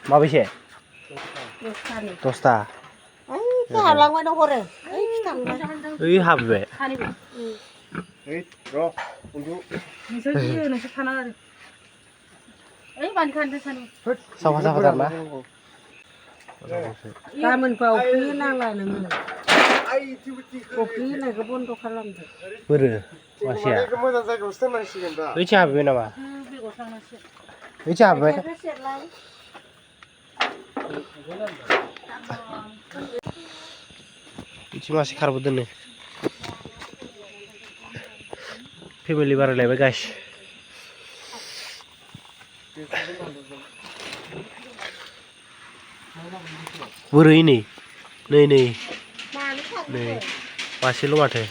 माबेसे 10ता हाबलांबाय दं हरो ओइ हाबबाय ओइ र' उन्दु नोंसोर गियो नोंसोर थानाङा आरो ओइ मानि खानदो सानो साफा थारना गाबोनफोराव अफ्रि नांला नोङो अफ्रि होनायखौ बन्द' खालामदो बोरो मासेया मोजां जायगायावसो दोननांसिगोन दा ओइथिं हाबबाय नामा बेगर थांनांसिगोन ओइथिं हाबबाय इथिं मासे खारबोदोंनो फेमिलि बारायलायबाय गाइस बोरै नै मासेल' माथो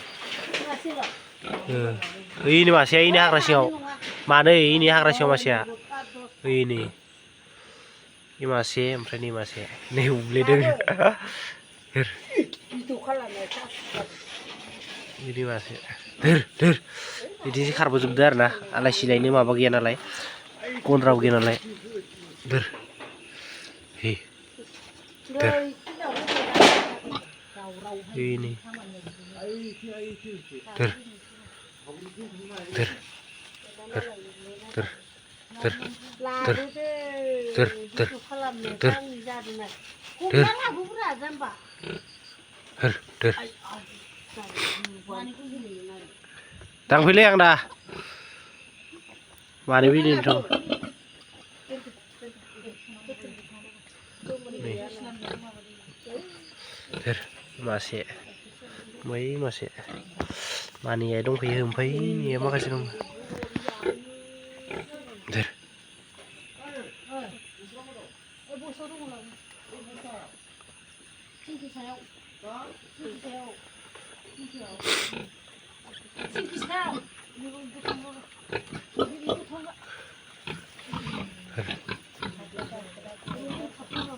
ओइनि मासेया इनि हाग्रा सिङाव मानो इनि हाग्रा सिङाव मासेया ओइनि इ मासे ओमफ्राय नै मासे नै उब्लेदों बिदि मासे धोर बिदिसो खारबोजोबदो आरोना आलाय सिलायनो माबा गैया नालाय गन्द्राबो गैया नालाय धोर हे धोर ini ter Tampilnya yang dah mari bini dong masih masih mani ya dong kayak hempai ini ya makasih dong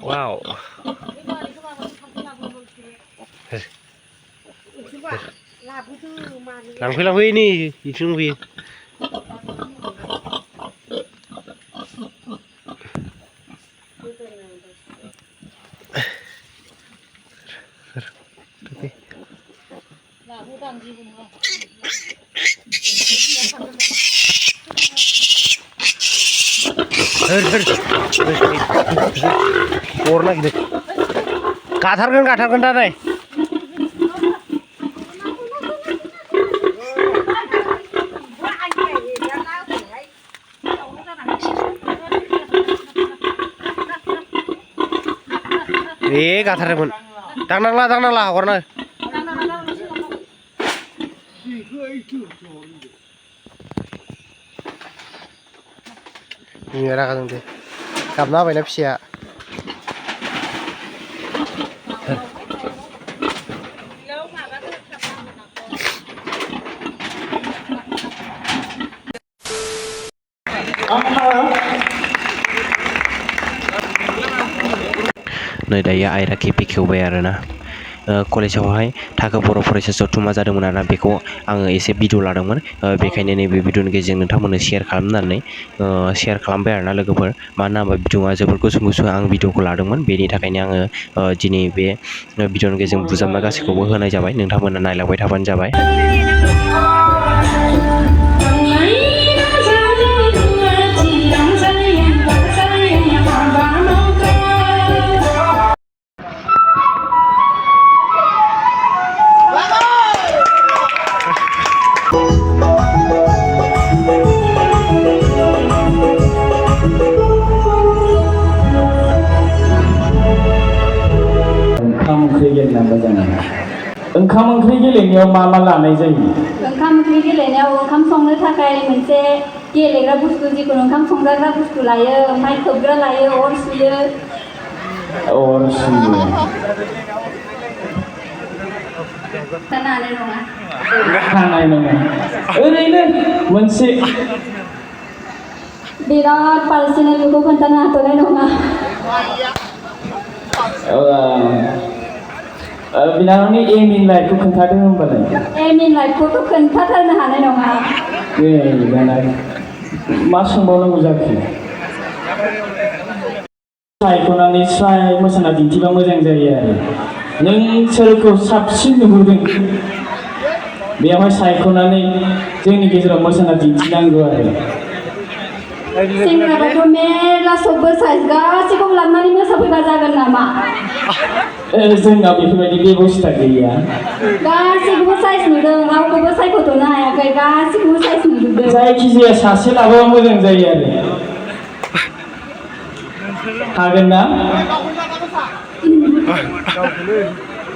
wow Langfai ini isung bi Warna gitu. Katarkan dah deh. Katarkan. Tangnanglah warna. Ini ada kan tuh. Karena apa ini psia? Nah, daya air kipi keubai arena. कलेजावहाय थाखो बर' फरायसा जथुमा जादोंमोन आरोना बेखौ आङो एसे video लादोंमोन बेखायनो नैबे भिडिअनि गेजेरजों नोंथांमोननो शेयार खालामनानै शेयार खालामबाय आरोना लोगोफोर मानो होनबा भिडिअआ जोबोर गुसुं आं भिडिअखौ लादोंमोन बेनि थाखायनो आङो दिनै बे भिडिअनि गेजेरजों बुजाबना गासैखौबो होनाय जाबाय नोंथांमोना नायलांबाय थाबानो जाबाय ओंखाम ओंख्रि गेलेनायाव मा लानाय जायो ओंखाम ओंख्रि गेलेनायाव ओंखाम संनो थाखाय मोनसे गेलेग्रा बुस्थु जिखुनु ओंखाम संजाग्रा बुस्थु लायो ओमफ्राय खोबग्रा लायो अर सुयो हानाय नङा ओरैनो मोनसे बिराद पार्सनेल बेखौ खोन्थानो हाथ'नाय नङा बिनानावनि एम इन लाइफखौ खोन्थादों होनबालाय एम इन लाइफखौथ' खोन्थाथारनो हानाय नङा मा सोंबावनांगौ जाखो सायख'नानै स्राय मोसाना दिन्थिबा मोजां जायो आरो नों सोरखौ साबसिन नुहुरदों बेवहाय सायख'नानै जोंनि गेजेराव मोसाना दिन्थिनांगौ आरो सेंग्राबाथ' मेरला सबबो साइज गासैखौबो लानानै मोसाफैबा जागोन नामा जोंनाव बेफोरबायदि बेबस्था गैया गासैखौबो साइज नुदों रावखौबो सायख'थ'नो हायाखै गासैखौबो साइज नुजोबदों जायखिजाया सासे लाबोबा मोजां जायो आरो हागोन ना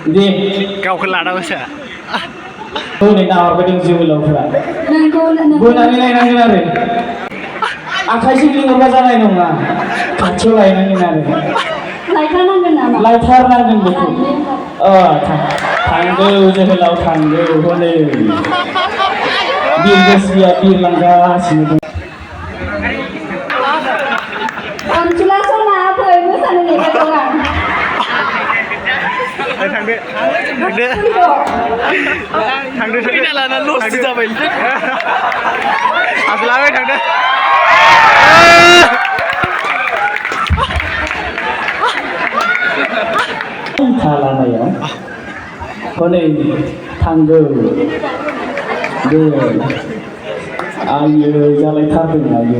दे गावखौ लानांगौसो हनै नाहरबायदों जोहोलावफ्रा नोंखौ बोनानै नायनांगोन आरो आखाइजों लिंहरबा जानाय नङा खाथियाव लायनांगोन आरो लायथारनांगोन नामा लायथारनांगोन बेखौ थांगौ जोहोलाव थांगौ हनै बिरगोस्रिया बिरलांगासिनो दं अनसुला सना फै मोसानो लेंबाय दं आं थांदो फैना लाना लस जाबाय आसलाबाय थांदो लानायाव हनै थांगौ दे आयो जालायथारदों आयो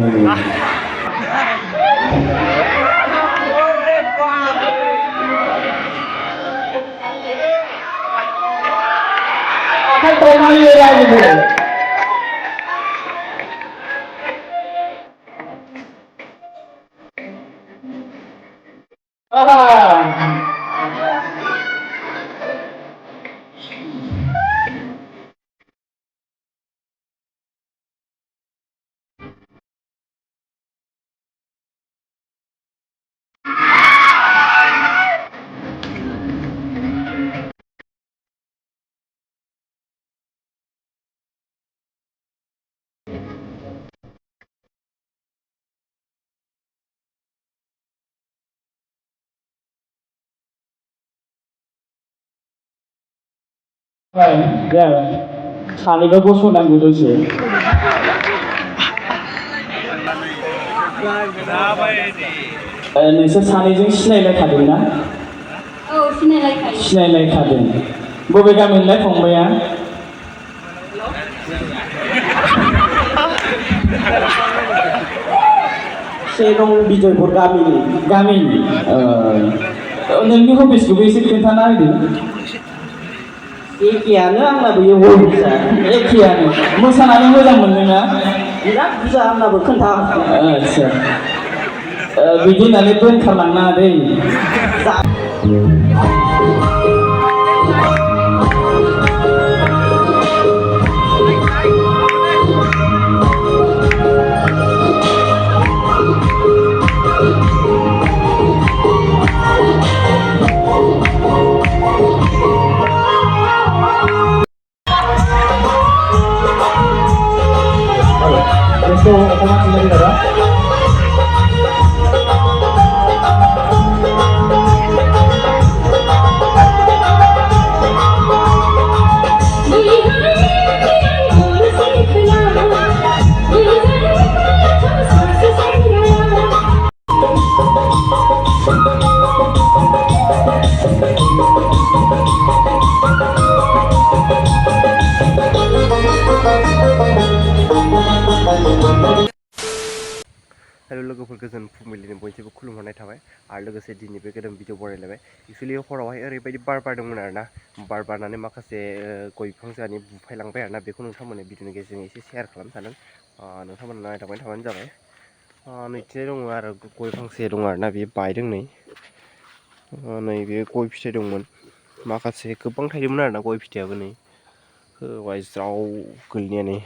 सानैबो गसंनांगौ दसे नोंसोर सानैजों सिनायलायखादों ना औ सिनायलायखायो सिनायलायखादों बबे गामिनिलाय फंबाया सेरं बिजयपुर गामिनि नोंनि हबिसखौबो एसे खोन्थाना होदो एखेयानो आंनाबो हबिसा एखेयानो मोसानानै मोजां मोनदोंना बिराद बुरजा आंनाबो खोन्था आदसा बिदि होननानै दोनखारलांनाङा दै Esto, ¿cómo se le dirá? हेल' लोगोफोर गोजोन फुंबिलिनि बयनिसिमबो खुलुमहरनाय थाबाय आरो लोगोसे दिनै बे गोदान भिडिअ बरायलायबाय एक्सुवेलि हरावहाय ओरैबायदि बार बारदोंमोन आरोना बार बारनानै माखासे गय बिफां जोंहानि बुफायलांबाय आरोना बेखौ नोंथांमोननो भिडिअनि गेजेरजों एसे शेयार खालामनो सानदों नोंथांमोननो नायथाबनानै थाबानो जाबाय नैथिंजाय दङ आरो गय फांसे दङ आरोना बेयो बायदों नै बे गय फिथाइ दंमोन माखासे गोबां थायदोंमोन आरोना गय फिथाइयाबो नै होबाय ज्राव गोलैनानै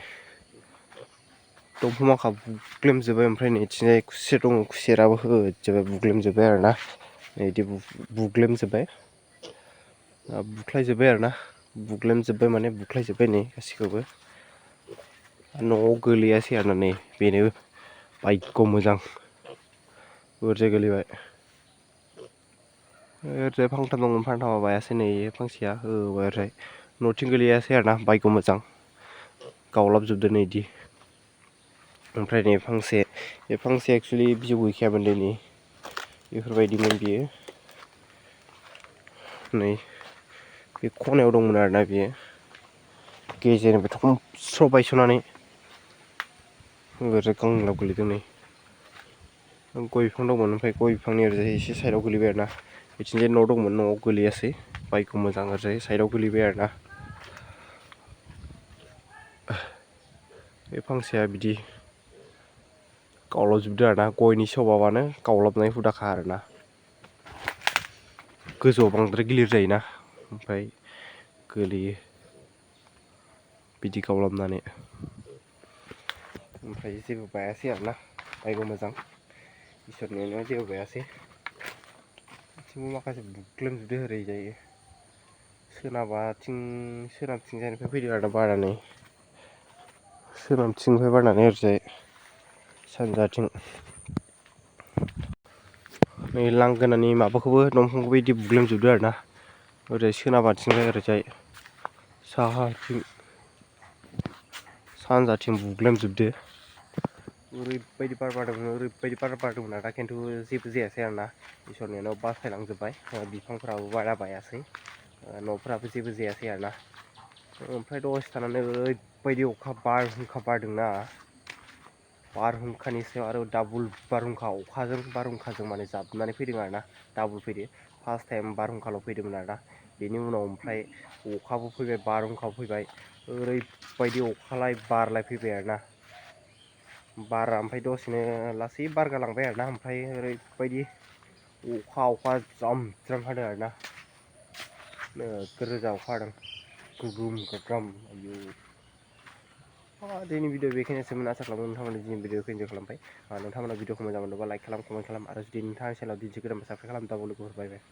दंफां माखा बुग्लेमजोब्बाय ओमफ्राय नैथिंजाय खुसेर दङ खुसेराबो होजोब्बाय बुग्लेमजोब्बाय आरोना बिदि बुग्लेमजोब्बाय बुख्लायजोब्बाय आरोना बुग्लेमजोब्बाय माने बुख्लायजोब्बाय नै गासिखौबो न'आव गोलैयासै आरोना नै बेनो भाग्य मोजां ओरैजाय गोलैबाय ओरैजाय फांथाम दंमोन फांथामा बायासै नै फांसेया होबाय ओरैजाय न'थिं गोलैयासै आरोना भाग्य मोजां गावलाबजोबदो नै इदि ओमफ्राय नै फांसे बे फांसे एक्सुवेलि बिजौ गैखायामोन दिनै बेफोरबायदिमोन बियो नै बे खनायाव दंमोन आरोना बियो गेजेरनिफ्राय थबस्र' बायस'नानै ओरै गांलाब गोलैदों नै गय बिफां दंमोन ओमफ्राय गय बिफांनि ओरैजाय एसे साइडआव गोलैबाय आरोना बिथिंजाय न' दंमोन न'आव गोलैयासै बाइकखौ मोजां ओरैजाय साइडआव गोलैबाय आरोना बे फांसेया बिदि गावलाबजोबदो आरोना गयनि सभाबानो गावलाबनाय हुदाखा आरोना गोजौआव बांद्राय गिलिर जायोना ओमफ्राय गोलैयो बिदि गावलाबनानै ओमफ्राय जेबो बायासै आरोना बाइकआव मोजां इसोरनि अननायाव जेबो बायासै बिथिंबो माखासे बुग्लोमजोबदो ओरैजाय सोनाबथिंजायनिफ्राय फैदों आरोना बारा नै सोनाबथिंनिफ्राय बारनानै ओरैजाय सानजाथिं नै लांगोनानि माबाखौबो दंफांखौबो बिदि बुग्लोमजोबदो आरोना ओरैजाय सोनाबथिंजाय ओरैजाय साहाथिं सानजाथिं बुग्लोमजोबदो ओरैबायदि बार बारदोंमोन आरोना खिन्थु जेबो जायासै आरोना इसोरनि अननायाव बासायलांजोब्बाय बिफांफोराबो बारा बायासै न'फोराबो जेबो जायासै आरोना ओमफ्राय दसे थानानै ओरैबायदि बारहुंखा बारदोंना बारहुंखानि सायाव आरो डाबल बारहुंखाजों माने जाबनानै फैदों आरोना डाबल फैदो फार्स्ट टाइम बारहुंखाल' फैदोंमोन आरोना बेनि उनाव ओमफ्राय अखाबो फैबाय बारहुंखाबो फैबाय ओरैबायदि अखालाय बारलाय फैबाय आरोना बारा ओमफ्राय दसेनो लासै बारगालांबाय आरोना ओमफ्राय ओरैबायदि अखा ज्राम हादों आरोना नोगोर रोजा अखा हादों गोगोम गोग्राम आयु दिनै भिडिअ बेखिनियानोसैमोन आसा खालामो नोंथांमोना दिनै भिडिअखौ इन्जय खालामबाय नोंथांमोना भिडिअखौ मोजां मोनोबा लाइक खालाम कमेन्ट खालाम आरो जुदि नोंथाङा चेनेलाव दिन्थि गोदानबा साबस्क्राइब खालाम दाबाव लोगोफोर बाय बाय